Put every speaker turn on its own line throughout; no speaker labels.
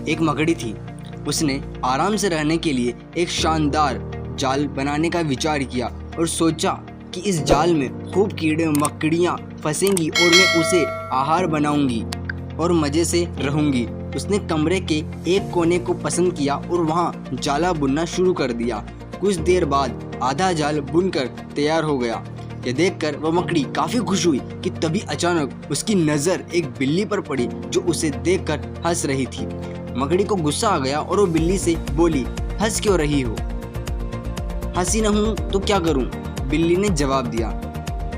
एक मकड़ी थी। उसने आराम से रहने के लिए एक शानदार जाल बनाने का विचार किया और सोचा कि इस जाल में खूब कीड़े मकड़ियाँ फंसेंगी और मैं उसे आहार बनाऊंगी और मज़े से रहूंगी। उसने कमरे के एक कोने को पसंद किया और वहाँ जाला बुनना शुरू कर दिया। कुछ देर बाद आधा जाल बुनकर तैयार हो गया। ये देखकर वह मकड़ी काफ़ी खुश हुई कि तभी अचानक उसकी नज़र एक बिल्ली पर पड़ी जो उसे देखकर हंस रही थी। मकड़ी को गुस्सा आ गया और वो बिल्ली से बोली, हंस क्यों रही हो? हंसी न हूँ तो क्या करूँ? बिल्ली ने जवाब दिया,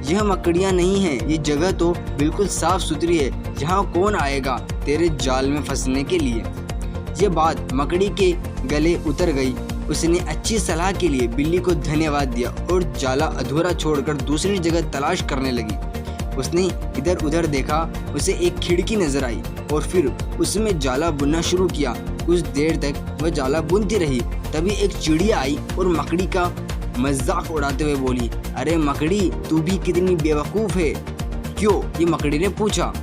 यह मकड़ियाँ नहीं हैं, ये जगह तो बिल्कुल साफ सुथरी है, यहाँ कौन आएगा तेरे जाल में फंसने के लिए। ये बात मकड़ी के गले उतर गई। उसने अच्छी सलाह के लिए बिल्ली को धन्यवाद दिया और जाला अधूरा छोड़कर दूसरी जगह तलाश करने लगी। उसने इधर उधर देखा, उसे एक खिड़की नजर आई और फिर उसमें जाला बुनना शुरू किया। कुछ देर तक वह जाला बुनती रही। तभी एक चिड़िया आई और मकड़ी का मजाक उड़ाते हुए बोली, अरे मकड़ी, तू भी कितनी बेवकूफ़ है। क्यों? ये मकड़ी ने पूछा।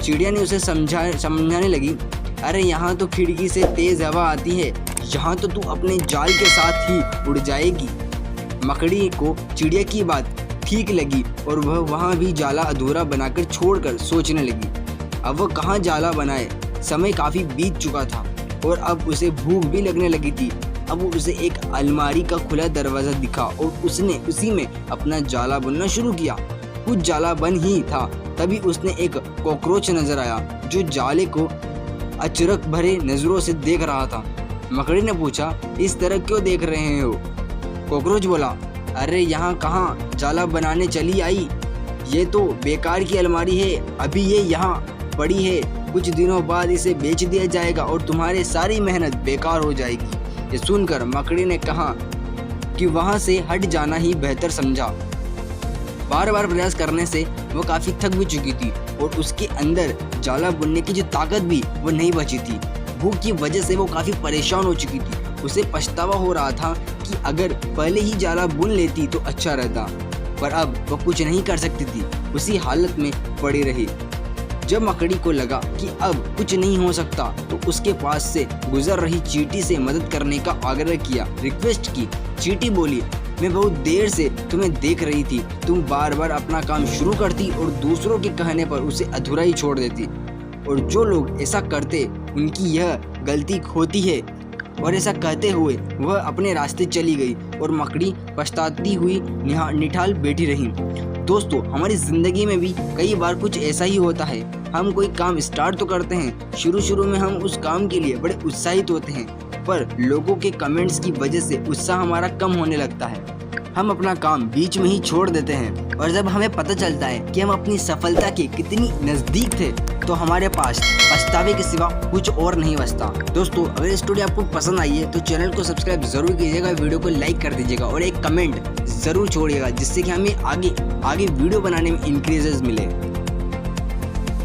चिड़िया ने उसे समझाने लगी, अरे यहाँ तो खिड़की से तेज हवा आती है, यहाँ तो तू अपने जाल के साथ ही उड़ जाएगी। मकड़ी को चिड़िया की बात ठीक लगी और वह वहाँ भी जाला अधूरा बनाकर छोड़कर सोचने लगी, अब वह कहाँ जाला बनाए। समय काफ़ी बीत चुका था और अब उसे भूख भी लगने लगी थी। अब उसे एक अलमारी का खुला दरवाज़ा दिखा और उसने उसी में अपना जाला बुनना शुरू किया। कुछ जाला बन ही था, तभी उसने एक कॉकरोच नजर आया जो जाले को अचरक भरे नज़रों से देख रहा था। मकड़ी ने पूछा, इस तरह क्यों देख रहे हो? कॉकरोच बोला, अरे यहाँ कहाँ जाला बनाने चली आई, ये तो बेकार की अलमारी है, अभी ये यहाँ पड़ी है, कुछ दिनों बाद इसे बेच दिया जाएगा और तुम्हारी सारी मेहनत बेकार हो जाएगी। ये सुनकर मकड़ी ने कहा कि वहाँ से हट जाना ही बेहतर समझा। बार बार प्रयास करने से वो काफ़ी थक भी चुकी थी और उसके अंदर जाला बुनने की जो ताकत भी वो नहीं बची थी। भूख की वजह से वो काफ़ी परेशान हो चुकी थी। उसे पछतावा हो रहा था कि अगर पहले ही जाला बुन लेती तो अच्छा रहता, पर अब वो कुछ नहीं कर सकती थी, उसी हालत में पड़ी रही। जब मकड़ी को लगा कि अब कुछ नहीं हो सकता तो उसके पास से गुजर रही चींटी से मदद करने का आग्रह किया, रिक्वेस्ट की। चींटी बोली, मैं बहुत देर से तुम्हें देख रही थी, तुम बार बार अपना काम शुरू करती और दूसरों के कहने पर उसे अधूरा ही छोड़ देती, और जो लोग ऐसा करते उनकी यह गलती होती है। और ऐसा कहते हुए वह अपने रास्ते चली गई और मकड़ी पछताती हुई निठाल बैठी रही। दोस्तों, हमारी ज़िंदगी में भी कई बार कुछ ऐसा ही होता है। हम कोई काम स्टार्ट तो करते हैं, शुरू में हम उस काम के लिए बड़े उत्साहित होते हैं, पर लोगों के कमेंट्स की वजह से उत्साह हमारा कम होने लगता है। हम अपना काम बीच में ही छोड़ देते हैं और जब हमें पता चलता है कि हम अपनी सफलता के कितनी नज़दीक थे तो हमारे पास पछतावे के सिवा कुछ और नहीं बचता। दोस्तों, अगर इस स्टोरी आपको पसंद आई है तो चैनल को सब्सक्राइब जरूर कीजिएगा, वीडियो को लाइक कर दीजिएगा और एक कमेंट ज़रूर छोड़िएगा जिससे कि हमें आगे वीडियो बनाने में इंक्रीजेस मिले।